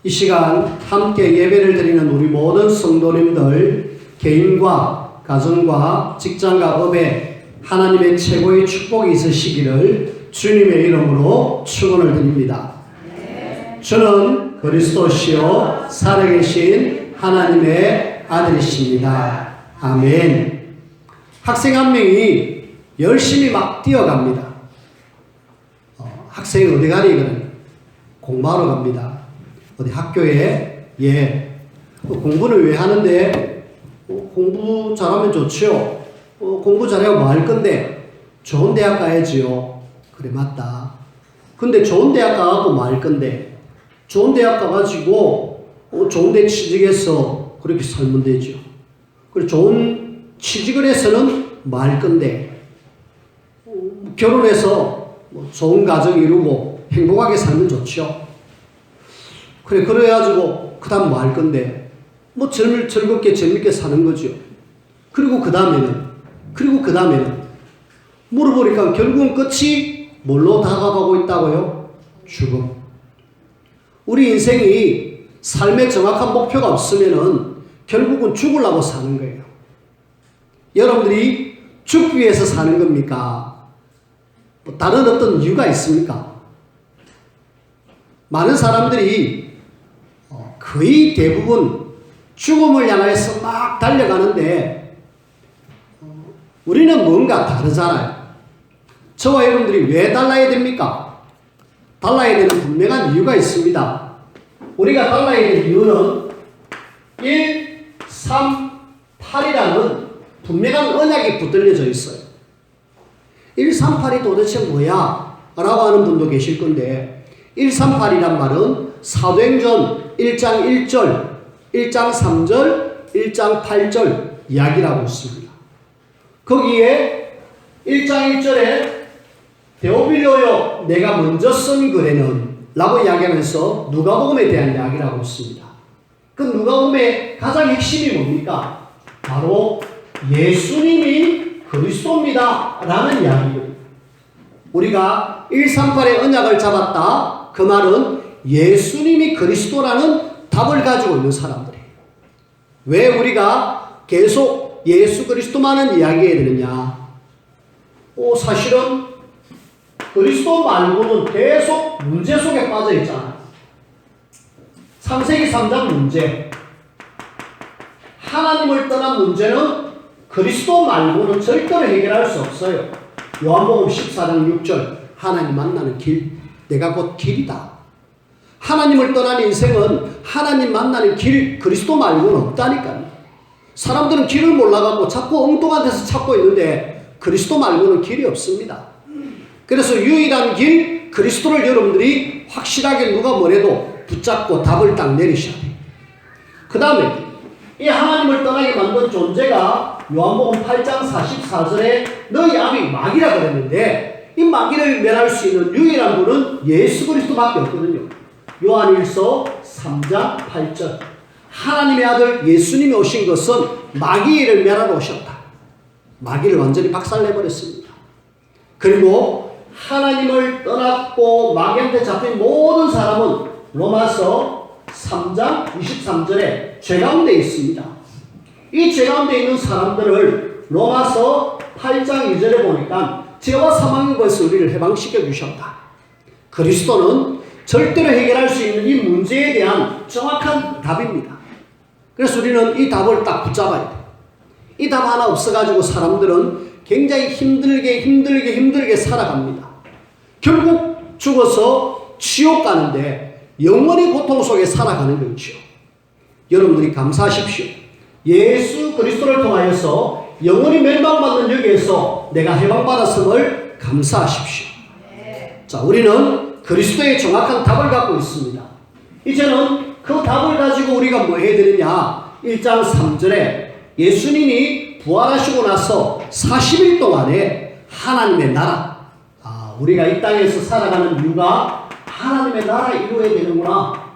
이 시간 함께 예배를 드리는 우리 모든 성도님들 개인과 가정과 직장과 업에 하나님의 최고의 축복이 있으시기를 주님의 이름으로 축원을 드립니다. 주는 그리스도시요 살아계신 하나님의 아들이십니다. 아멘. 학생 한 명이 열심히 막 뛰어갑니다. 학생이 어디 가니? 그러면 공부하러 갑니다. 어디 학교에. 공부는 왜 하는데? 공부 잘하면 좋지요. 공부 잘하고 뭐 할 건데? 좋은 대학 가야지요. 그래, 맞다. 근데 좋은 대학 가고 뭐 할 건데? 좋은 대학 가가지고 좋은 데 취직해서 그렇게 살면 되죠. 그리고 좋은 취직을 해서는 뭐 할 건데? 결혼해서 뭐 좋은 가정 이루고 행복하게 살면 좋죠. 그래, 그래가지고 그 다음 뭐 할 건데? 뭐 즐겁게 재밌게 사는 거죠. 그리고 그 다음에는 물어보니까 결국은 끝이 뭘로 다가가고 있다고요? 죽음. 우리 인생이 삶의 정확한 목표가 없으면은 결국은 죽으려고 사는 거예요. 여러분들이 죽기 위해서 사는 겁니까? 뭐 다른 어떤 이유가 있습니까? 많은 사람들이 거의 대부분 죽음을 향해서 막 달려가는데 우리는 뭔가 다르잖아요. 저와 여러분들이 왜 달라야 됩니까? 달라야 되는 분명한 이유가 있습니다. 우리가 달라야 될 이유는 1, 3, 8이라는 분명한 언약이 붙들려져 있어요. 1, 3, 8이 도대체 뭐야? 라고 하는 분도 계실 건데 1, 3, 8이란 말은 사도행전 1장 1절, 1장 3절, 1장 8절 이야기라고 있습니다. 거기에 1장 1절에 데오빌로여 내가 먼저 쓴 글에는 라고 이야기하면서 누가복음에 대한 이야기를 하고 있습니다. 그 누가복음의 가장 핵심이 뭡니까? 바로 예수님이 그리스도입니다 라는 이야기입니다. 우리가 138의 언약을 잡았다. 그 말은 예수님이 그리스도라는 답을 가지고 있는 사람들이에요. 왜 우리가 계속 예수 그리스도만은 이야기해야 되느냐? 사실은 그리스도 말고는 계속 문제 속에 빠져 있잖아요. 창세기 3장 문제. 하나님을 떠난 문제는 그리스도 말고는 절대로 해결할 수 없어요. 요한복음 14장 6절 하나님 만나는 길, 내가 곧 길이다. 하나님을 떠난 인생은 하나님 만나는 길, 그리스도 말고는 없다니까요. 사람들은 길을 몰라갖고 자꾸 엉뚱한 데서 찾고 있는데 그리스도 말고는 길이 없습니다. 그래서 유일한 길, 그리스도를 여러분들이 확실하게 누가 뭐래도 붙잡고 답을 딱 내리셔야 돼요. 그 다음에 이 하나님을 떠나게 만든 존재가 요한복음 8장 44절에 너희 아비 마귀라 그랬는데 이 마귀를 멸할 수 있는 유일한 분은 예수 그리스도밖에 없거든요. 요한일서 3장 8절 하나님의 아들 예수님이 오신 것은 마귀를 멸하러 오셨다. 마귀를 완전히 박살내버렸습니다. 그리고 하나님을 떠났고 마귀한테 잡힌 모든 사람은 로마서 3장 23절에 죄 가운데 있습니다. 이 죄 가운데 있는 사람들을 로마서 8장 2절에 보니까 죄와 사망의 것을 우리를 해방시켜 주셨다. 그리스도는 절대로 해결할 수 있는 이 문제에 대한 정확한 답입니다. 그래서 우리는 이 답을 딱 붙잡아야 돼요. 이 답 하나 없어가지고 사람들은 굉장히 힘들게 살아갑니다. 결국 죽어서 지옥 가는데 영원히 고통 속에 살아가는 거죠. 여러분들이 감사하십시오. 예수 그리스도를 통하여서 영원히 멸망받는 여기에서 내가 해방받았음을 감사하십시오. 자, 우리는 그리스도의 정확한 답을 갖고 있습니다. 이제는 그 답을 가지고 우리가 뭐 해야 되느냐? 1장 3절에 예수님이 부활하시고 나서 40일 동안에 하나님의 나라, 우리가 이 땅에서 살아가는 이유가 하나님의 나라 이루어야 되는구나.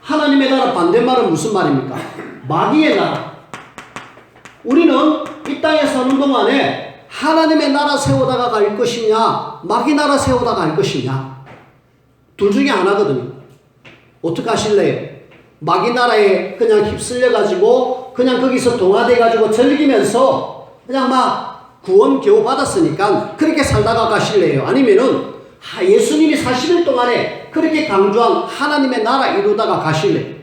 하나님의 나라 반대말은 무슨 말입니까? 마귀의 나라. 우리는 이 땅에 사는 동안에 하나님의 나라 세우다가 갈 것이냐, 마귀 나라 세우다가 갈 것이냐, 둘 중에 하나거든요. 어떻게 하실래요? 마귀 나라에 그냥 휩쓸려가지고 그냥 거기서 동화돼가지고 즐기면서 그냥 막 구원 겨우 받았으니까 그렇게 살다가 가실래요? 아니면은 예수님이 40일 동안에 그렇게 강조한 하나님의 나라 이루다가 가실래요?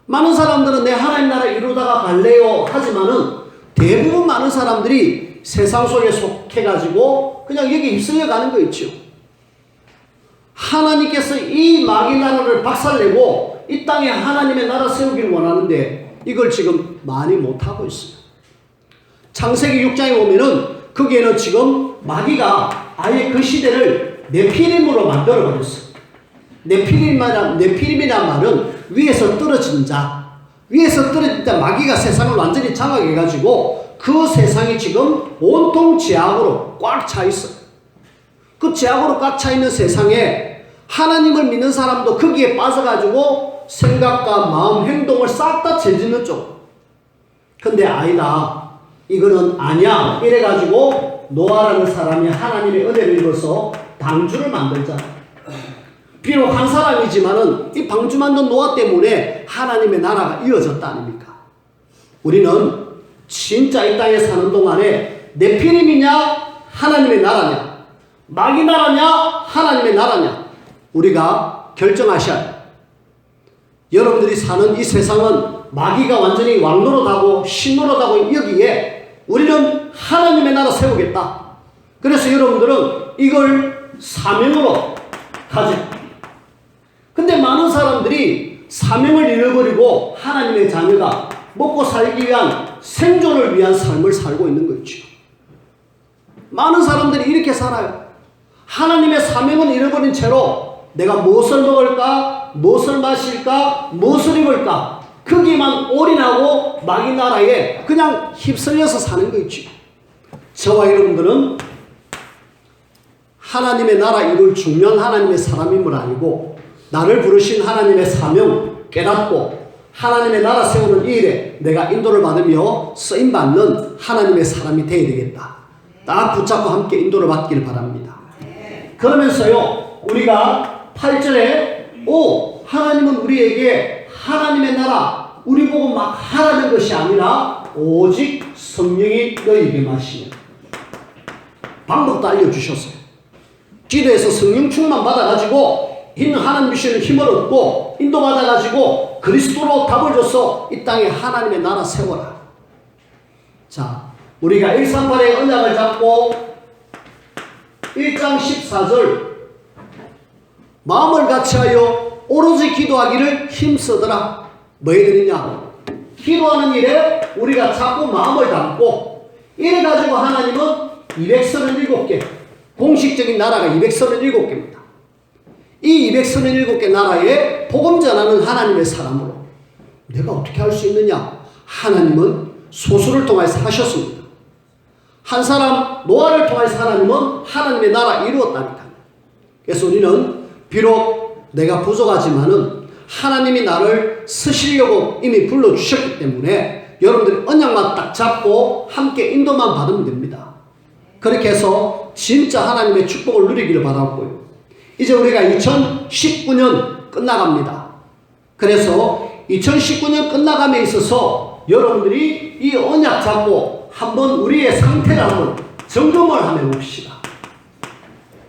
많은 사람들은 내 하나님 나라 이루다가 갈래요 하지만은 대부분 많은 사람들이 세상 속에 속해가지고 그냥 여기 휩쓸려 가는 거 있죠. 하나님께서 이 마귀 나라를 박살내고 이 땅에 하나님의 나라 세우기를 원하는데 이걸 지금 많이 못하고 있어요. 창세기 6장에 보면은 거기에는 지금 마귀가 아예 그 시대를 네피림으로 만들어버렸어요. 네피림이란 말은 위에서 떨어진 자. 위에서 떨어진 자 마귀가 세상을 완전히 장악해가지고 그 세상이 지금 온통 죄악으로 꽉 차 있어요. 그 죄악으로 꽉 차 있는 세상에 하나님을 믿는 사람도 거기에 빠져가지고 생각과 마음, 행동을 싹 다 죄짓는 쪽. 근데 아니다. 이거는 아니야. 이래가지고 노아라는 사람이 하나님의 은혜를 입어서 방주를 만들잖아. 비록 한 사람이지만은 이 방주 만든 노아 때문에 하나님의 나라가 이어졌다 아닙니까? 우리는 진짜 이 땅에 사는 동안에 네피림이냐 하나님의 나라냐, 마귀 나라냐 하나님의 나라냐 우리가 결정하셔야 돼요. 여러분들이 사는 이 세상은 마귀가 완전히 왕노릇하고 신노릇하고 여기에 우리는 하나님의 나라 세우겠다. 그래서 여러분들은 이걸 사명으로 가져. 근데 많은 사람들이 사명을 잃어버리고 하나님의 자녀가 먹고 살기 위한 생존을 위한 삶을 살고 있는 거죠. 많은 사람들이 이렇게 살아요. 하나님의 사명은 잃어버린 채로 내가 무엇을 먹을까, 무엇을 마실까, 무엇을 입을까 거기만 올인하고 마귀 나라에 그냥 휩쓸려서 사는 거 있죠. 저와 여러분들은 하나님의 나라 이룰 중요한 하나님의 사람임을 알고 나를 부르신 하나님의 사명 깨닫고 하나님의 나라 세우는 이 일에 내가 인도를 받으며 쓰임받는 하나님의 사람이 되어야 되겠다. 딱 붙잡고 함께 인도를 받기를 바랍니다. 그러면서요 우리가 8절에 하나님은 우리에게 하나님의 나라 우리 보고 막 하라는 것이 아니라 오직 성령이 너희에게 마시며 방법도 알려주셨어요. 기도해서 성령 충만 받아가지고 있는 하나님 주시는 힘을 얻고 인도받아가지고 그리스도로 답을 줘서 이 땅에 하나님의 나라 세워라. 자, 우리가 138의 언약을 잡고 1장 14절 마음을 같이하여 오로지 기도하기를 힘쓰더라. 뭐 해야 되느냐? 기도하는 일에 우리가 자꾸 마음을 담고 이래가지고 하나님은 237개 공식적인 나라가 237개입니다. 이 237개 나라에 복음 전하는 하나님의 사람으로 내가 어떻게 할 수 있느냐? 하나님은 소수를 통해서 하셨습니다. 한 사람 노아를 통해서 하나님은 하나님의 나라 이루었다니까요. 그래서 우리는 비록 내가 부족하지만은 하나님이 나를 쓰시려고 이미 불러주셨기 때문에 여러분들이 언약만 딱 잡고 함께 인도만 받으면 됩니다. 그렇게 해서 진짜 하나님의 축복을 누리기를 바라고요. 이제 우리가 2019년 끝나갑니다. 그래서 2019년 끝나감에 있어서 여러분들이 이 언약 잡고 한번 우리의 상태를 한번 점검을 한번 해봅시다.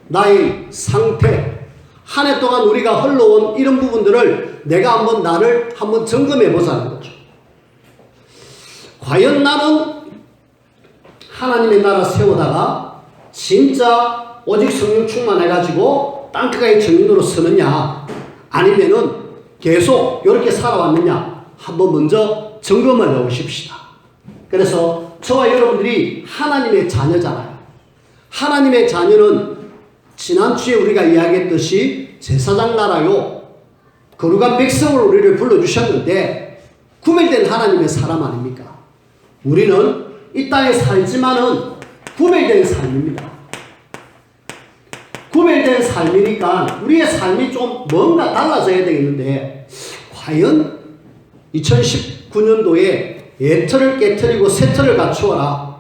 나의 상태, 한 해 동안 우리가 흘러온 이런 부분들을 내가 한번 나를 한번 점검해 보자는 거죠. 과연 나는 하나님의 나라 세우다가 진짜 오직 성령 충만해가지고 땅끝까지 정인으로 서느냐 아니면은 계속 이렇게 살아왔느냐 한번 먼저 점검을 해보십시다. 그래서 저와 여러분들이 하나님의 자녀잖아요. 하나님의 자녀는 지난주에 우리가 이야기했듯이 제사장 나라요. 거룩한 백성으로 우리를 불러주셨는데 구별된 하나님의 사람 아닙니까? 우리는 이 땅에 살지만은 구별된 삶입니다. 구별된 삶이니까 우리의 삶이 좀 뭔가 달라져야 되겠는데 과연 2019년도에 예틀을 깨트리고 새틀을 갖추어라.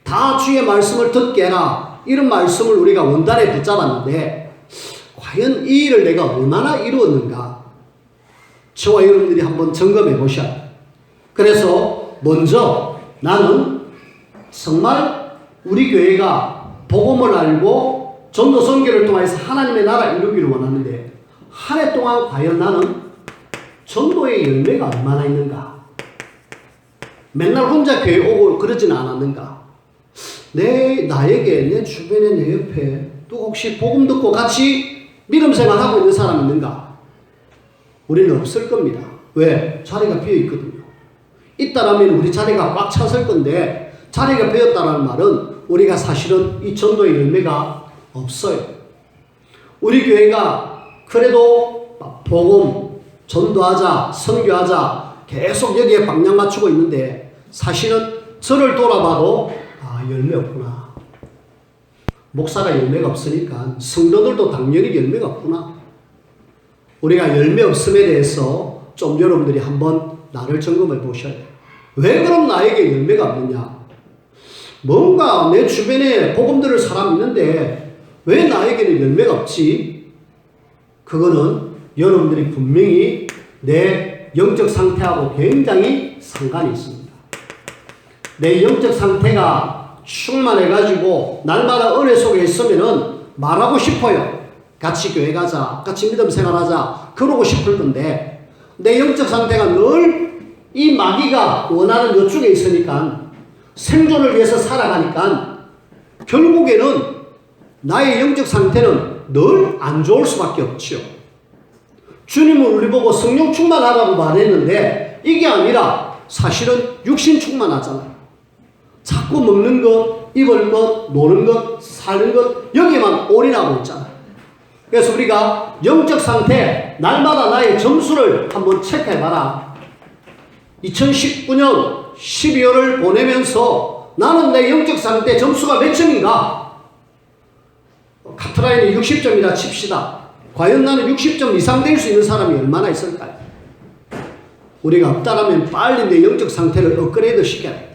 다 주의 말씀을 듣게 해라. 이런 말씀을 우리가 원단에 붙잡았는데 과연 이 일을 내가 얼마나 이루었는가? 저와 여러분들이 한번 점검해 보셔야 돼요. 그래서 먼저 나는 정말 우리 교회가 복음을 알고 전도 선교를 통해서 하나님의 나라 이루기를 원하는데 한 해 동안 과연 나는 전도의 열매가 얼마나 있는가? 맨날 혼자 교회 오고 그러지는 않았는가? 나에게, 내 주변에, 내 옆에 또 혹시 복음 듣고 같이 믿음 생활하고 있는 사람 있는가? 우리는 없을 겁니다. 왜? 자리가 비어 있거든요. 있다라면 우리 자리가 꽉 찼을 건데 자리가 비었다는 말은 우리가 사실은 이 전도의 열매가 없어요. 우리 교회가 그래도 복음, 전도하자, 선교하자 계속 여기에 방향 맞추고 있는데 사실은 저를 돌아봐도 열매 없구나. 목사가 열매가 없으니까 성도들도 당연히 열매가 없구나. 우리가 열매 없음에 대해서 좀 여러분들이 한번 나를 점검해 보셔야 돼요. 왜 그럼 나에게 열매가 없느냐? 뭔가 내 주변에 복음 들을 사람 있는데 왜 나에게는 열매가 없지? 그거는 여러분들이 분명히 내 영적 상태하고 굉장히 상관이 있습니다. 내 영적 상태가 충만해가지고 날마다 은혜 속에 있으면은 말하고 싶어요. 같이 교회 가자, 같이 믿음 생활하자, 그러고 싶을 건데 내 영적 상태가 늘 이 마귀가 원하는 요쪽에 있으니까 생존을 위해서 살아가니까 결국에는 나의 영적 상태는 늘 안 좋을 수밖에 없죠. 주님은 우리 보고 성령 충만하라고 말했는데 이게 아니라 사실은 육신 충만하잖아요. 자꾸 먹는 것, 입을 것, 노는 것, 사는 것 여기만 올인하고 있잖아요. 그래서 우리가 영적 상태 날마다 나의 점수를 한번 체크해봐라. 2019년 12월을 보내면서 나는 내 영적 상태 점수가 몇 점인가? 카트라인이 60점이라 칩시다. 과연 나는 60점 이상 될 수 있는 사람이 얼마나 있을까요? 우리가 없다라면 빨리 내 영적 상태를 업그레이드 시켜야 돼요.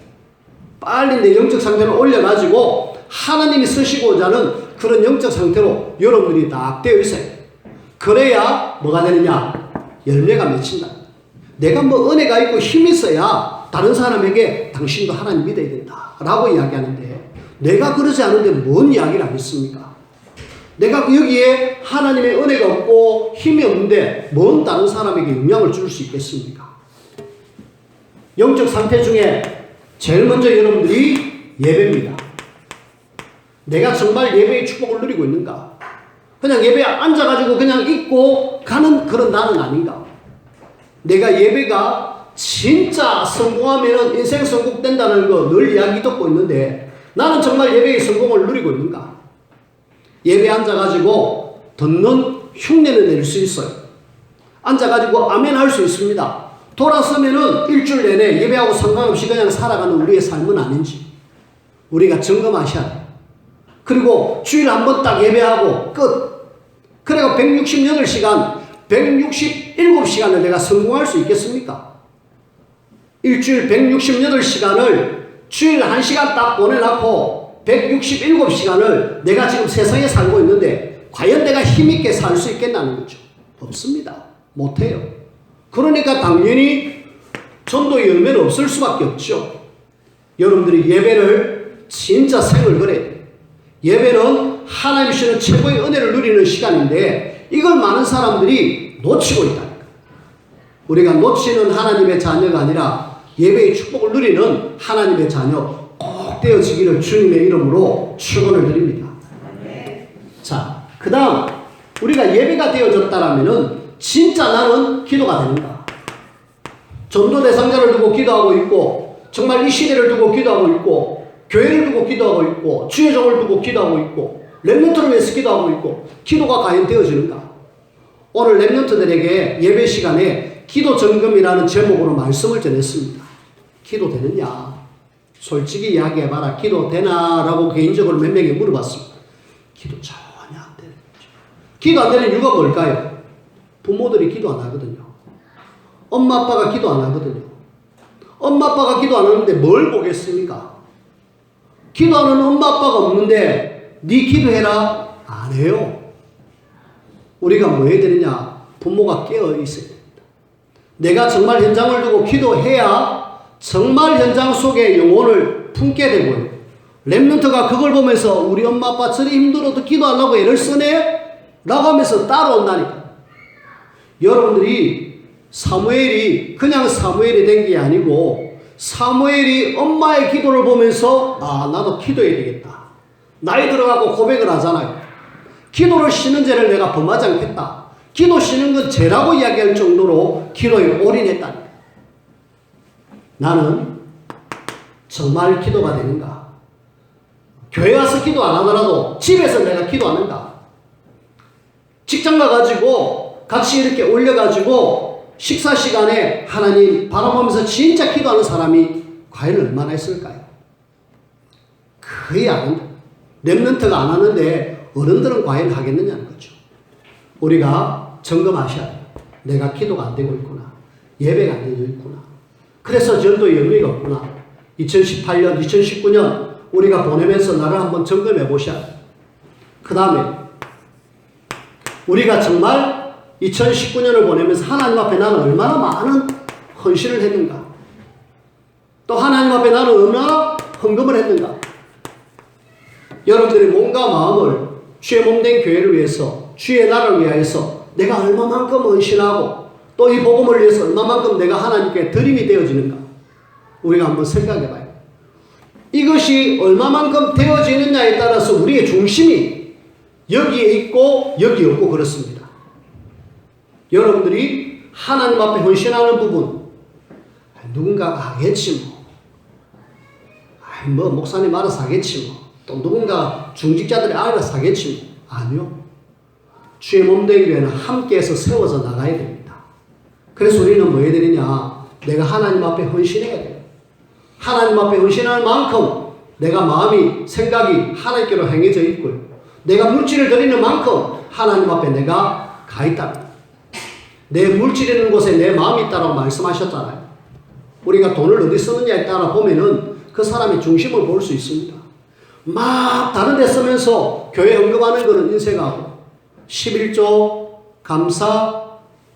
빨리 내 영적 상태를 올려가지고 하나님이 쓰시고자 하는 그런 영적 상태로 여러분들이 딱 되어 있어요. 그래야 뭐가 되느냐? 열매가 맺힌다. 내가 뭐 은혜가 있고 힘이 있어야 다른 사람에게 당신도 하나님 믿어야 된다 라고 이야기하는데 내가 그러지 않은데 뭔 이야기를 하겠습니까? 내가 여기에 하나님의 은혜가 없고 힘이 없는데 뭔 다른 사람에게 영향을 줄 수 있겠습니까? 영적 상태 중에 제일 먼저 여러분들이 예배입니다. 내가 정말 예배의 축복을 누리고 있는가? 그냥 예배에 앉아가지고 그냥 있고 가는 그런 나는 아닌가? 내가 예배가 진짜 성공하면 인생 성공된다는 거 늘 이야기 듣고 있는데 나는 정말 예배의 성공을 누리고 있는가? 예배에 앉아가지고 듣는 흉내는 낼 수 있어요. 앉아가지고 아멘 할 수 있습니다. 돌아서면은 일주일 내내 예배하고 상관없이 그냥 살아가는 우리의 삶은 아닌지 우리가 점검하셔야 돼요. 그리고 주일 한 번 딱 예배하고 끝. 그래가 168시간 167시간을 내가 성공할 수 있겠습니까? 일주일 168시간을 주일 1시간 딱 보내놓고 167시간을 내가 지금 세상에 살고 있는데 과연 내가 힘있게 살 수 있겠다는 거죠. 없습니다. 못해요. 그러니까 당연히 전도의 열매는 없을 수밖에 없죠. 여러분들이 예배를 진짜 생을 그래야 돼요. 예배는 하나님이 주시는 최고의 은혜를 누리는 시간인데 이걸 많은 사람들이 놓치고 있다니까. 우리가 놓치는 하나님의 자녀가 아니라 예배의 축복을 누리는 하나님의 자녀 꼭 되어지기를 주님의 이름으로 축원을 드립니다. 자, 그 다음 우리가 예배가 되어졌다라면은 진짜 나는 기도가 되는가? 전도 대상자를 두고 기도하고 있고 정말 이 시대를 두고 기도하고 있고 교회를 두고 기도하고 있고 주의 종을 두고 기도하고 있고 렘넌트를 위해서 기도하고 있고 기도가 과연 되어지는가? 오늘 렘넌트들에게 예배 시간에 기도 점검이라는 제목으로 말씀을 전했습니다. 기도 되느냐? 솔직히 이야기해봐라. 기도 되나? 라고 개인적으로 몇 명이 물어봤습니다. 기도 전혀 안 되는 거죠. 기도 안 되는 이유가 뭘까요? 부모들이 기도 안 하거든요. 엄마 아빠가 기도 안 하거든요. 엄마 아빠가 기도 안 하는데 뭘 보겠습니까? 기도하는 엄마 아빠가 없는데 네 기도해라? 안 해요. 우리가 뭐 해야 되느냐? 부모가 깨어 있어야 됩니다. 내가 정말 현장을 두고 기도해야 정말 현장 속에 영혼을 품게 되고요. 렘넌트가 그걸 보면서 우리 엄마 아빠 저리 힘들어도 기도하려고 애를 쓰네? 라고 하면서 따라온다니까. 여러분들이 사무엘이 그냥 사무엘이 된 게 아니고 사무엘이 엄마의 기도를 보면서 나도 기도해야 되겠다. 나이 들어가고 고백을 하잖아요. 기도를 쉬는 죄를 내가 범하지 않겠다. 기도 쉬는 건 죄라고 이야기할 정도로 기도에 올인했다니까. 나는 정말 기도가 되는가? 교회 와서 기도 안 하더라도 집에서 내가 기도하는가? 직장 가가지고 같이 이렇게 올려가지고 식사 시간에 하나님 바라보면서 진짜 기도하는 사람이 과연 얼마나 있을까요? 거의 안 한다. 렘넌트가 안 하는데 어른들은 과연 하겠느냐는 거죠. 우리가 점검하셔야 돼요. 내가 기도가 안 되고 있구나. 예배가 안 되고 있구나. 그래서 전도에 의미가 없구나. 2018년, 2019년 우리가 보내면서 나를 한번 점검해 보셔야 돼요. 그 다음에 우리가 정말 2019년을 보내면서 하나님 앞에 나는 얼마나 많은 헌신을 했는가. 또 하나님 앞에 나는 얼마나 헌금을 했는가. 여러분들의 몸과 마음을 주의 몸된 교회를 위해서, 주의 나라를 위하여서 내가 얼마만큼 헌신하고 또 이 복음을 위해서 얼마만큼 내가 하나님께 드림이 되어지는가. 우리가 한번 생각해 봐요. 이것이 얼마만큼 되어지느냐에 따라서 우리의 중심이 여기에 있고 여기에 없고 그렇습니다. 여러분들이 하나님 앞에 헌신하는 부분 누군가가 하겠지 뭐. 목사님 알아서 하겠지 뭐. 또 누군가 중직자들이 알아서 하겠지 뭐. 아니요. 주의 몸된 교회는 함께해서 세워져 나가야 됩니다. 그래서 우리는 뭐 해야 되느냐. 내가 하나님 앞에 헌신해야 돼요. 하나님 앞에 헌신할 만큼 내가 마음이 생각이 하나님께로 행해져 있고요. 내가 물질을 드리는 만큼 하나님 앞에 내가 가 있다. 내 물질이 있는 곳에 내 마음이 있다라고 말씀하셨잖아요. 우리가 돈을 어디 쓰느냐에 따라 보면은 그 사람의 중심을 볼 수 있습니다. 막 다른 데 쓰면서 교회 헌금하는 거는 인색하고 11조, 감사,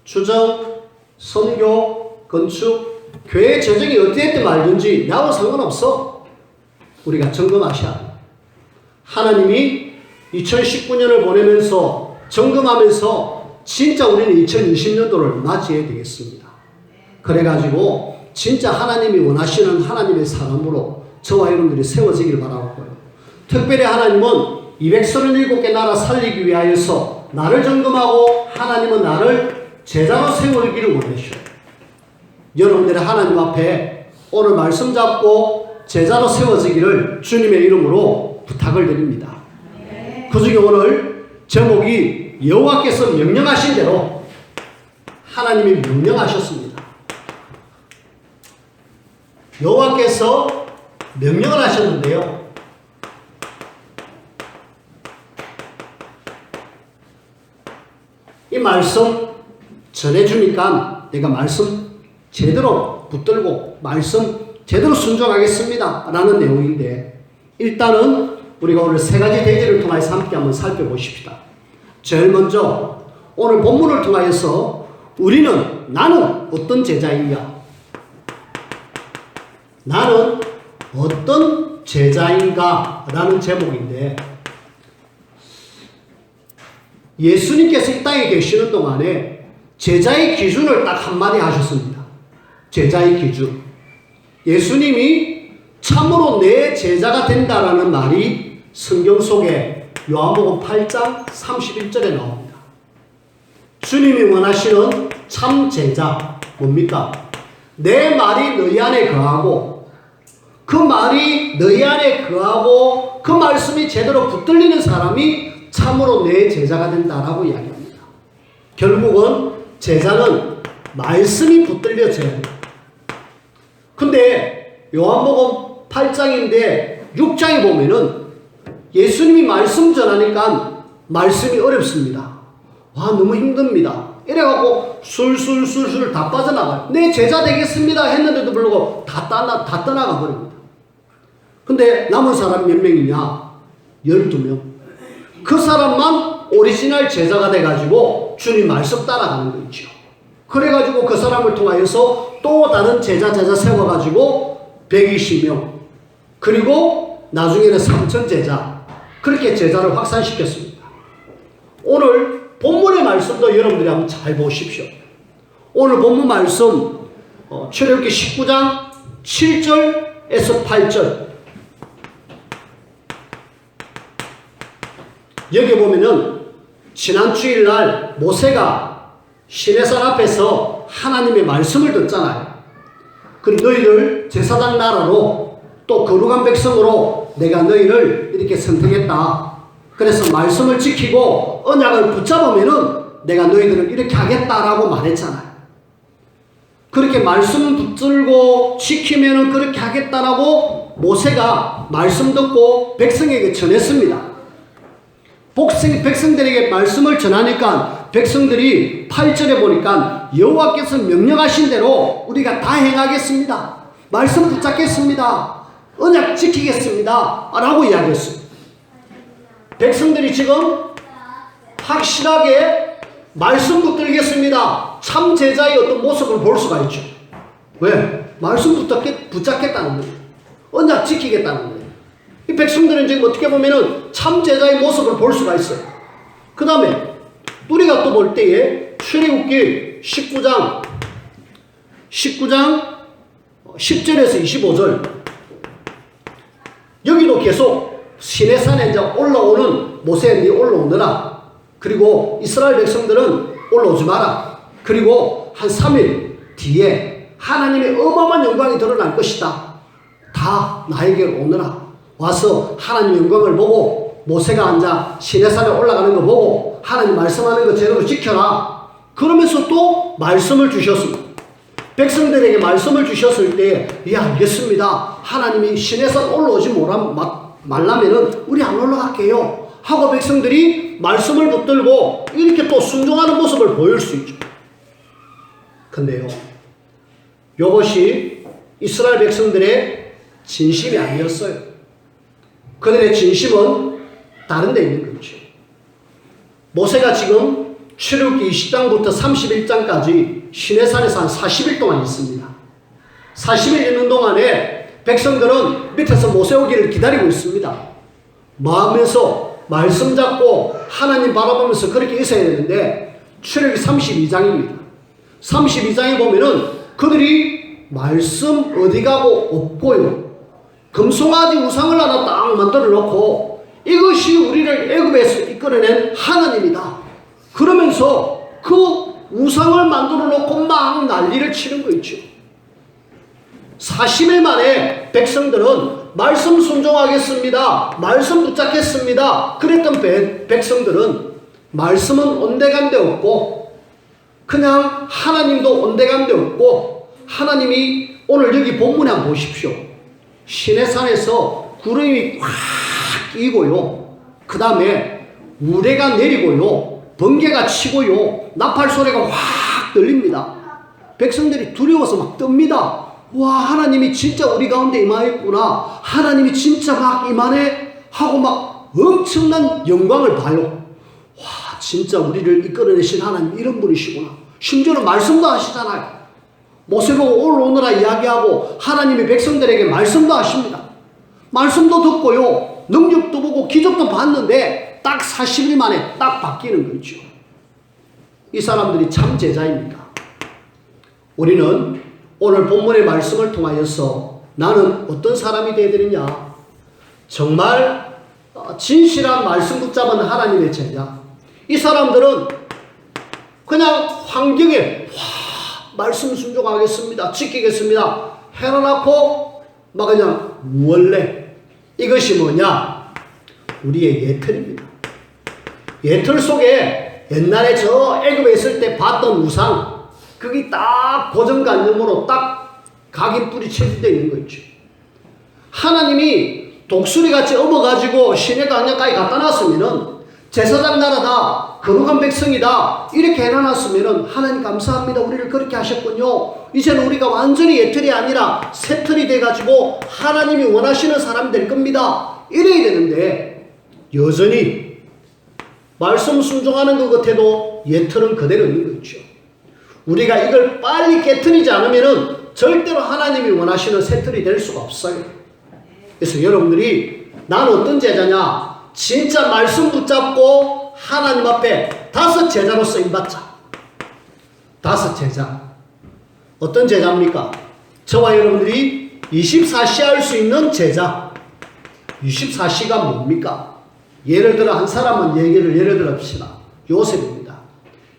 추정, 선교, 건축, 교회 재정이 어떻게 했든 말든지 나하고 상관없어. 우리가 점검하셔야 합니다. 하나님이 2019년을 보내면서 점검하면서 진짜 우리는 2020년도를 맞이해야 되겠습니다. 그래가지고 진짜 하나님이 원하시는 하나님의 사람으로 저와 여러분들이 세워지길 바라고요. 특별히 하나님은 237개 나라 살리기 위하여서 나를 점검하고 하나님은 나를 제자로 세우기를 원하셔요. 여러분들의 하나님 앞에 오늘 말씀 잡고 제자로 세워지기를 주님의 이름으로 부탁을 드립니다. 그 중에 오늘 제목이 여호와께서 명령하신 대로 하나님이 명령하셨습니다. 여호와께서 명령을 하셨는데요. 이 말씀 전해주니까 내가 말씀 제대로 붙들고 말씀 제대로 순종하겠습니다 라는 내용인데, 일단은 우리가 오늘 세 가지 대제를 통해서 함께 한번 살펴보십시다. 제일 먼저 오늘 본문을 통하여서 나는 어떤 제자인가? 나는 어떤 제자인가? 라는 제목인데, 예수님께서 이 땅에 계시는 동안에 제자의 기준을 딱 한마디 하셨습니다. 제자의 기준. 예수님이 참으로 내 제자가 된다라는 말이 성경 속에 요한복음 8장 31절에 나옵니다. 주님이 원하시는 참 제자 뭡니까? 내 말이 너희 안에 거하고 그 말이 너희 안에 거하고 그 말씀이 제대로 붙들리는 사람이 참으로 내 제자가 된다라고 이야기합니다. 결국은 제자는 말씀이 붙들려져야 합니다. 근데 요한복음 8장인데 6장에 보면은 예수님이 말씀 전하니까 말씀이 어렵습니다. 와, 너무 힘듭니다. 이래갖고 술술술술 다 빠져나가요. 내 제자 되겠습니다 했는데도 불구하고 다 떠나가 버립니다. 근데 남은 사람이 몇 명이냐? 12명. 그 사람만 오리지널 제자가 돼가지고 주님 말씀 따라가는 거 있죠. 그래가지고 그 사람을 통하여서 또 다른 제자 세워가지고 120명, 그리고 나중에는 3천 제자, 그렇게 제자를 확산시켰습니다. 오늘 본문의 말씀도 여러분들이 한번 잘 보십시오. 오늘 본문 말씀 출애굽기 19장 7절에서 8절, 여기 보면은 지난 주일날 모세가 시내산 앞에서 하나님의 말씀을 듣잖아요. 그리고 너희를 제사장 나라로 또 거룩한 백성으로 내가 너희를 이렇게 선택했다. 그래서 말씀을 지키고 언약을 붙잡으면은 내가 너희들을 이렇게 하겠다라고 말했잖아요. 그렇게 말씀 붙들고 지키면은 그렇게 하겠다라고 모세가 말씀 듣고 백성에게 전했습니다. 백성들에게 말씀을 전하니까 백성들이 8절에 보니까 여호와께서 명령하신 대로 우리가 다 행하겠습니다. 말씀 붙잡겠습니다. 언약 지키겠습니다. 라고 이야기했어요. 백성들이 지금 확실하게 말씀 붙들겠습니다. 참 제자의 어떤 모습을 볼 수가 있죠. 왜? 말씀 붙잡겠다는 거예요. 언약 지키겠다는 거예요. 이 백성들은 지금 어떻게 보면은 참 제자의 모습을 볼 수가 있어요. 그 다음에 우리가 또 볼 때에 출애굽기 19장 10절에서 25절, 여기도 계속 시내산에 이제 올라오는 모세 니 올라오느라, 그리고 이스라엘 백성들은 올라오지 마라. 그리고 한 3일 뒤에 하나님의 어마어마한 영광이 드러날 것이다. 다 나에게 오느라. 와서 하나님 영광을 보고 모세가 앉아 시내산에 올라가는 거 보고 하나님 말씀하는 거 제대로 지켜라. 그러면서 또 말씀을 주셨습니다. 백성들에게 말씀을 주셨을 때, 예, 알겠습니다. 하나님이 시내산 올라오지 말라면은 우리 안 올라갈게요. 하고 백성들이 말씀을 붙들고 이렇게 또 순종하는 모습을 보일 수 있죠. 근데요, 이것이 이스라엘 백성들의 진심이 아니었어요. 그들의 진심은 다른 데 있는 거죠. 모세가 지금 출애굽기 20장부터 31장까지 시내산에서 한 40일 동안 있습니다. 40일 있는 동안에 백성들은 밑에서 모세 오기를 기다리고 있습니다. 마음에서 말씀 잡고 하나님 바라보면서 그렇게 있어야 되는데, 출애굽기 32장입니다. 32장에 보면은 그들이 말씀 어디 가고 없고요. 금송아지 우상을 하나 딱 만들어 놓고 이것이 우리를 애굽에서 이끌어낸 하나님이다. 그러면서 그 우상을 만들어 놓고 막 난리를 치는 거 있죠. 40일 만에 백성들은 말씀 순종하겠습니다. 말씀 붙잡겠습니다. 그랬던 백성들은 말씀은 온데간데 없고, 그냥 하나님도 온데간데 없고, 하나님이 오늘 여기 본문에 한번 보십시오. 시내산에서 구름이 꽉 끼고요. 그 다음에 우레가 내리고요. 번개가 치고요. 나팔 소리가 확 들립니다. 백성들이 두려워서 막 뜹니다. 와, 하나님이 진짜 우리 가운데 임하였구나. 하나님이 진짜 막 임하네. 하고 막 엄청난 영광을 봐요. 와, 진짜 우리를 이끌어내신 하나님 이런 분이시구나. 심지어는 말씀도 하시잖아요. 모세보고 올라오느라 이야기하고 하나님이 백성들에게 말씀도 하십니다. 말씀도 듣고요. 능력도 보고 기적도 봤는데 딱 40일 만에 딱 바뀌는 거죠. 이 사람들이 참 제자입니까? 우리는 오늘 본문의 말씀을 통하여서 나는 어떤 사람이 되어야 되느냐? 정말 진실한 말씀 붙잡은 하나님의 제자. 이 사람들은 그냥 환경에 말씀 순종하겠습니다. 지키겠습니다. 해놓고 막 그냥 원래 이것이 뭐냐? 우리의 예틀입니다. 예틀 속에 옛날에 저 애굽에 있을 때 봤던 우상, 그게 딱 고정관념으로 딱 각인뿔이 채집되어 있는 거 있죠. 하나님이 독수리같이 업어가지고 시내강야까지 갖다 놨으면은 제사장 나라다, 거룩한 백성이다, 이렇게 해놔놨으면은 하나님 감사합니다. 우리를 그렇게 하셨군요. 이제는 우리가 완전히 예틀이 아니라 새틀이 돼가지고 하나님이 원하시는 사람이 될 겁니다. 이래야 되는데 여전히 말씀 순종하는 것 같아도 예틀은 그대로 있는 거 있죠. 우리가 이걸 빨리 깨트리지 않으면은 절대로 하나님이 원하시는 새틀이 될 수가 없어요. 그래서 여러분들이 난 어떤 제자냐? 진짜 말씀 붙잡고 하나님 앞에 5 제자로 쓰임받자. 5 제자. 어떤 제자입니까? 저와 여러분들이 24시 할 수 있는 제자. 24시가 뭡니까? 예를 들어 한 사람은 예를 들어 봅시다. 요셉입니다.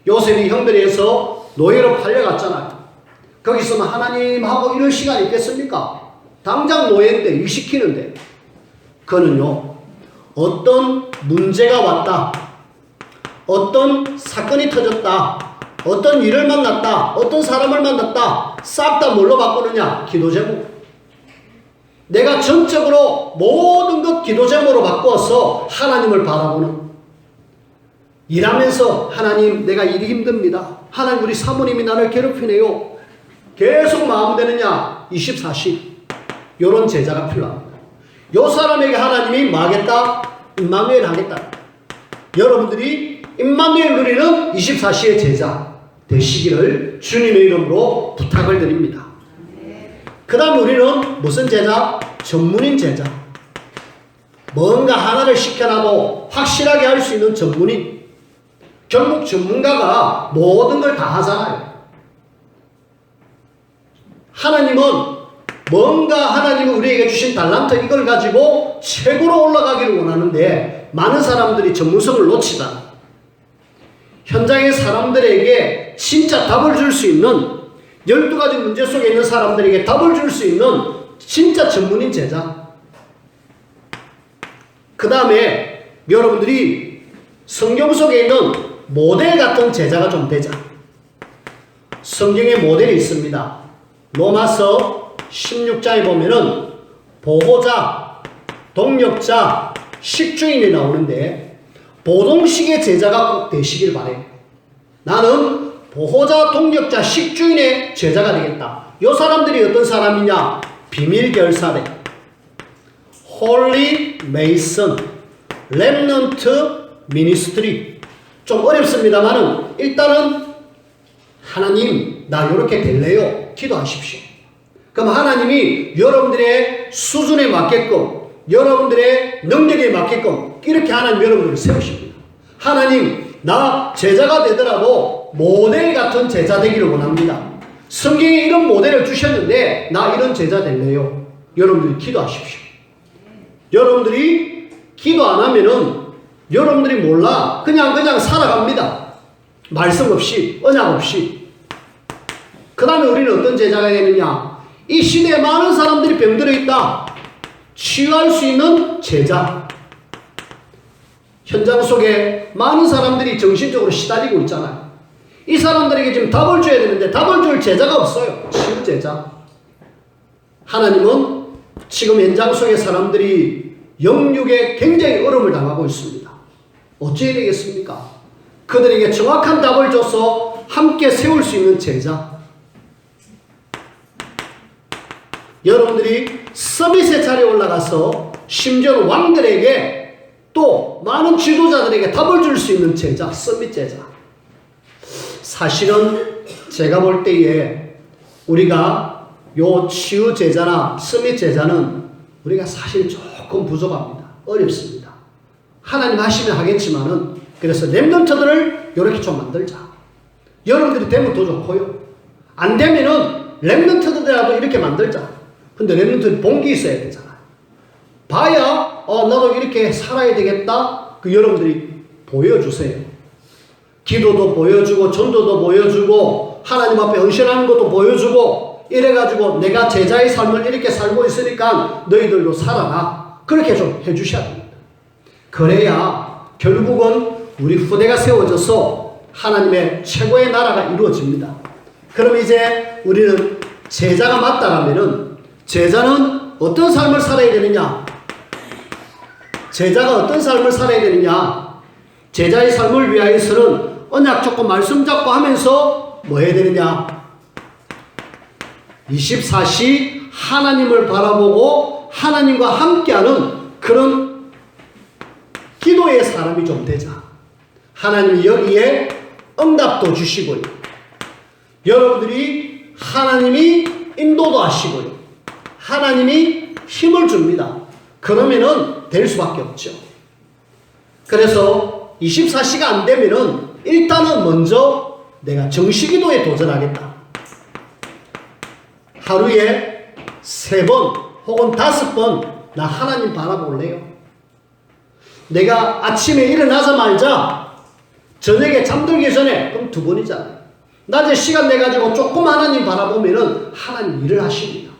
요셉이 형들에서 노예로 팔려갔잖아요. 거기서는 하나님하고 이럴 시간이 있겠습니까? 당장 노예인데 일 시키는데 그는요 어떤 문제가 왔다, 어떤 사건이 터졌다, 어떤 일을 만났다, 어떤 사람을 만났다, 싹 다 뭘로 바꾸느냐? 기도 제목. 내가 전적으로 모든 것 기도 제목으로 바꾸어서 하나님을 바라보는, 일하면서 하나님 내가 일이 힘듭니다. 하나님 우리 사모님이 나를 괴롭히네요. 계속 마음 되느냐? 24시. 요런 제자가 필요합니다. 요 사람에게 하나님이 뭐 하겠다? 임마누엘 하겠다. 여러분들이 임마누엘 누리는 24시의 제자 되시기를 주님의 이름으로 부탁을 드립니다. 그 다음 우리는 무슨 제자? 전문인 제자. 뭔가 하나를 시켜놔도 확실하게 할 수 있는 전문인. 결국 전문가가 모든 걸 다 하잖아요. 하나님은 뭔가 하나님은 우리에게 주신 달란트 이걸 가지고 최고로 올라가기를 원하는데 많은 사람들이 전문성을 놓치잖아. 현장의 사람들에게 진짜 답을 줄 수 있는 12가지 문제 속에 있는 사람들에게 답을 줄 수 있는 진짜 전문인 제자. 그 다음에 여러분들이 성경 속에 있는 모델 같은 제자가 좀 되자. 성경에 모델이 있습니다. 로마서 16장에 보면은 보호자, 동력자, 식주인이 나오는데 보동식의 제자가 꼭 되시길 바래요. 나는 보호자, 동력자, 식주인의 제자가 되겠다. 이 사람들이 어떤 사람이냐? 비밀결사래, 홀리 메이슨, 렘넌트 미니스트리. 좀 어렵습니다만은 일단은 하나님 나 이렇게 될래요. 기도하십시오. 그럼 하나님이 여러분들의 수준에 맞게끔, 여러분들의 능력에 맞게끔 이렇게 하나님 여러분들을 세우십니다. 하나님 나 제자가 되더라도 모델 같은 제자 되기를 원합니다. 성경에 이런 모델을 주셨는데 나 이런 제자 될래요. 여러분들이 기도하십시오. 여러분들이 기도 안 하면은 여러분들이 몰라. 그냥 살아갑니다. 말씀 없이, 언약 없이. 그 다음에 우리는 어떤 제자가 되느냐? 이 시대에 많은 사람들이 병들어 있다. 치유할 수 있는 제자. 현장 속에 많은 사람들이 정신적으로 시달리고 있잖아요. 이 사람들에게 지금 답을 줘야 되는데 답을 줄 제자가 없어요. 치유 제자. 하나님은 지금 현장 속의 사람들이 영육에 굉장히 어려움을 당하고 있습니다. 어찌해야 되겠습니까? 그들에게 정확한 답을 줘서 함께 세울 수 있는 제자. 여러분들이 서밋의 자리에 올라가서 심지어 왕들에게 또 많은 지도자들에게 답을 줄 수 있는 제자, 서밋 제자. 사실은 제가 볼 때에 우리가 요 치유 제자나 서밋 제자는 우리가 사실 조금 부족합니다. 어렵습니다. 하나님 하시면 하겠지만은 그래서 렘넌트들을 이렇게 좀 만들자. 여러분들이 되면 더 좋고요. 안 되면은 렘넌트들이라도 이렇게 만들자. 근데 렘넌트는 본기 있어야 되잖아요. 봐야 나도 이렇게 살아야 되겠다. 그 여러분들이 보여주세요. 기도도 보여주고 전도도 보여주고 하나님 앞에 헌신하는 것도 보여주고 이래가지고 내가 제자의 삶을 이렇게 살고 있으니까 너희들도 살아라. 그렇게 좀 해주셔야 됩니다. 그래야 결국은 우리 후대가 세워져서 하나님의 최고의 나라가 이루어집니다. 그럼 이제 우리는 제자가 맞다라면은 제자는 어떤 삶을 살아야 되느냐? 제자가 어떤 삶을 살아야 되느냐? 제자의 삶을 위하여서는 언약 잡고 말씀 잡고 하면서 뭐 해야 되느냐? 24시 하나님을 바라보고 하나님과 함께하는 그런 기도의 사람이 좀 되자. 하나님이 여기에 응답도 주시고요. 여러분들이 하나님이 인도도 하시고요. 하나님이 힘을 줍니다. 그러면은 될 수밖에 없죠. 그래서 24시가 안 되면은 일단은 먼저 내가 정시기도에 도전하겠다. 하루에 3번 혹은 5번 나 하나님 바라볼래요. 내가 아침에 일어나자마자 저녁에 잠들기 전에 그럼 2번이잖아요. 낮에 시간 내가지고 조금 하나님 바라보면은 하나님 일을 하십니다.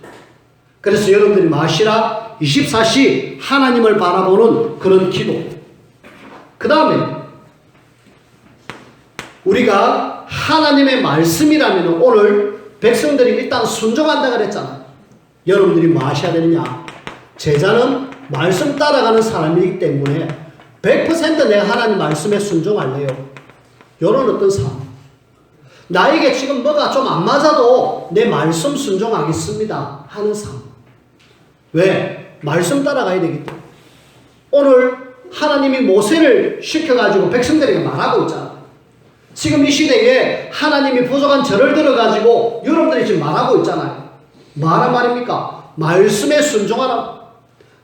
그래서 여러분들이 마시라 24시 하나님을 바라보는 그런 기도. 그 다음에 우리가 하나님의 말씀이라면 오늘 백성들이 일단 순종한다 그랬잖아요. 여러분들이 뭐 하셔야 되느냐? 제자는 말씀 따라가는 사람이기 때문에 100% 내가 하나님 말씀에 순종할래요. 이런 어떤 삶. 나에게 지금 뭐가 좀 안 맞아도 내 말씀 순종하겠습니다 하는 삶. 왜? 말씀 따라가야 되기 때문에. 오늘 하나님이 모세를 시켜가지고 백성들에게 말하고 있잖아요. 지금 이 시대에 하나님이 부족한 절을 들어가지고 여러분들이 지금 말하고 있잖아요. 뭐하란 말입니까? 말씀에 순종하라.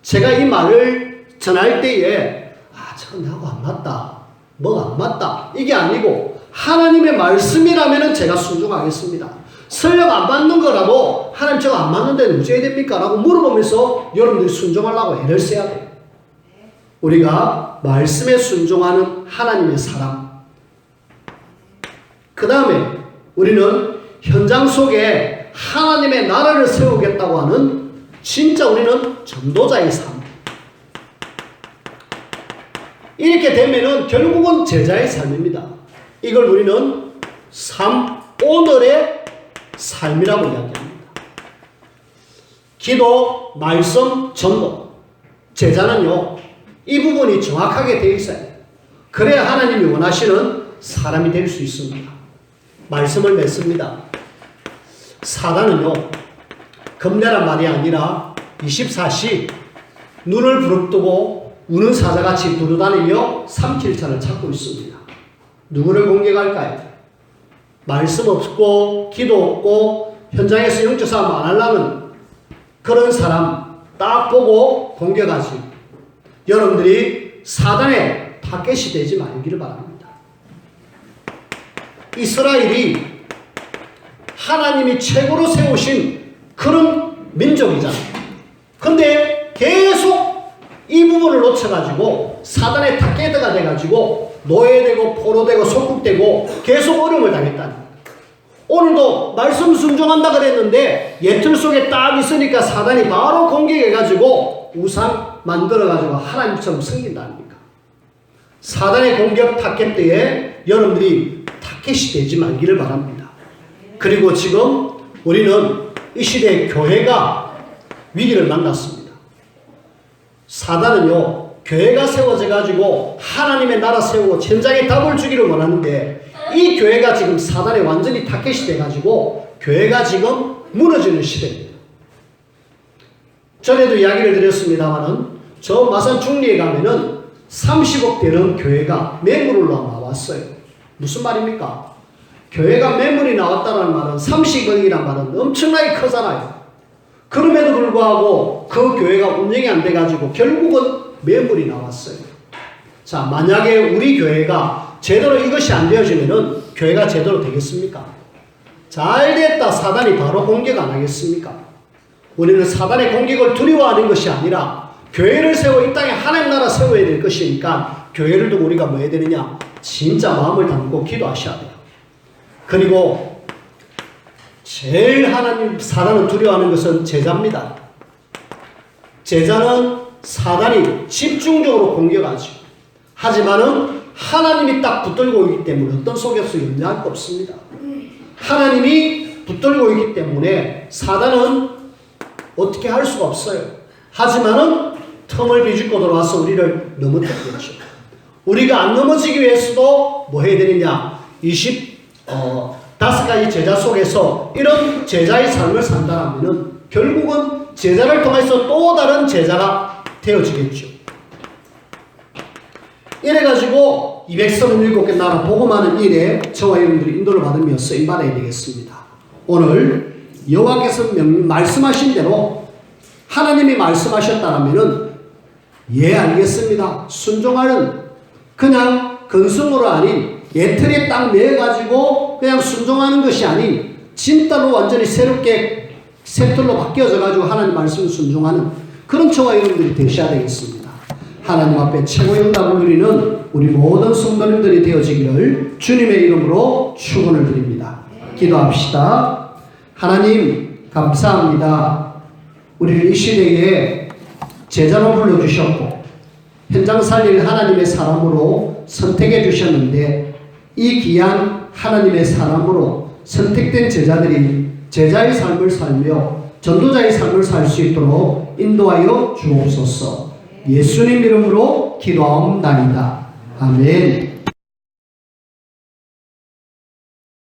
제가 이 말을 전할 때에 저건 나하고 안 맞다. 뭐가 안 맞다. 이게 아니고 하나님의 말씀이라면 제가 순종하겠습니다. 설령 안 맞는 거라도 하나님 저거 안 맞는데 어찌해야 됩니까? 라고 물어보면서 여러분들이 순종하려고 애를 써야 돼요. 우리가 말씀에 순종하는 하나님의 사람. 그 다음에 우리는 현장 속에 하나님의 나라를 세우겠다고 하는 진짜 우리는 전도자의 삶. 이렇게 되면은 결국은 제자의 삶입니다. 이걸 우리는 오늘의 삶이라고 이야기합니다. 기도, 말씀, 전도. 제자는요, 이 부분이 정확하게 되어 있어요. 그래야 하나님이 원하시는 사람이 될 수 있습니다. 말씀을 맺습니다. 사단은요, 겁내란 말이 아니라 24시 눈을 부릅뜨고 우는 사자같이 두루다니며 삼킬차를 찾고 있습니다. 누구를 공격할까요? 말씀 없고 기도 없고 현장에서 영적 싸움 안 하려는 그런 사람 딱 보고 공격하지. 여러분들이 사단의 타겟이 되지 말기를 바랍니다. 이스라엘이 하나님이 최고로 세우신 그런 민족이잖아요. 근데 계속 이 부분을 놓쳐가지고 사단의 타겟가 돼가지고 노예되고 포로되고 속국되고 계속 어려움을 당했다니. 오늘도 말씀 순종한다 그랬는데 예틀 속에 딱 있으니까 사단이 바로 공격해가지고 우상 만들어가지고 하나님처럼 섬긴다 아닙니까? 사단의 공격 타겟 때에 여러분들이 타겟이 되지 말기를 바랍니다. 그리고 지금 우리는 이 시대의 교회가 위기를 만났습니다. 사단은요, 교회가 세워져 가지고 하나님의 나라 세우고 현장에 답을 주기를 원하는데 이 교회가 지금 사단에 완전히 타겟이 돼 가지고 교회가 지금 무너지는 시대입니다. 전에도 이야기를 드렸습니다만은 저 마산 중리에 가면은 30억 되는 교회가 매물로 나왔어요. 무슨 말입니까? 교회가 매물이 나왔다는 말은 30억이란 말은 엄청나게 크잖아요. 그럼에도 불구하고 그 교회가 운영이 안 돼가지고 결국은 매물이 나왔어요. 자, 만약에 우리 교회가 제대로 이것이 안 되어지면은 교회가 제대로 되겠습니까? 잘 됐다 사단이 바로 공격 안 하겠습니까? 우리는 사단의 공격을 두려워하는 것이 아니라 교회를 세워 이 땅에 하나님 나라 세워야 될 것이니까 교회를 두고 우리가 뭐 해야 되느냐? 진짜 마음을 담고 기도하셔야 돼요. 그리고 제일 사단은 두려워하는 것은 제자입니다. 제자는 사단이 집중적으로 공격하죠. 하지만은 하나님이 딱 붙들고 있기 때문에 어떤 속에서 염려할 거 없습니다. 하나님이 붙들고 있기 때문에 사단은 어떻게 할 수가 없어요. 하지만은 틈을 비집고 들어와서 우리를 넘어뜨리겠죠. 우리가 안 넘어지기 위해서도 뭐 해야 되느냐? 5가지 제자 속에서 이런 제자의 삶을 산다면은 결국은 제자를 통해서 또 다른 제자가 되어지겠죠. 이래가지고 237개 나라 복음하는 일에 저와 여러분들이 인도를 받으며 쓰임받아야 되겠습니다. 오늘 여호와께서 말씀하신 대로 하나님이 말씀하셨다라면은 예 알겠습니다. 순종하는 그냥 근성으로 아닌 예틀에 딱 매가지고 그냥 순종하는 것이 아닌 진짜로 완전히 새롭게 새 틀로 바뀌어져 가지고 하나님 말씀을 순종하는 그런 저와 여러분들이 되셔야 되겠습니다. 하나님 앞에 최고의 응답을 누리는 우리 모든 성도님들이 되어지기를 주님의 이름으로 축원을 드립니다. 기도합시다. 하나님 감사합니다. 우리를 이 시대에 제자로 불러주셨고 현장 살릴 하나님의 사람으로 선택해 주셨는데 이 귀한 하나님의 사람으로 선택된 제자들이 제자의 삶을 살며 전도자의 삶을 살 수 있도록 인도하여 주옵소서. 예수님 이름으로 기도하옵나이다. 아멘.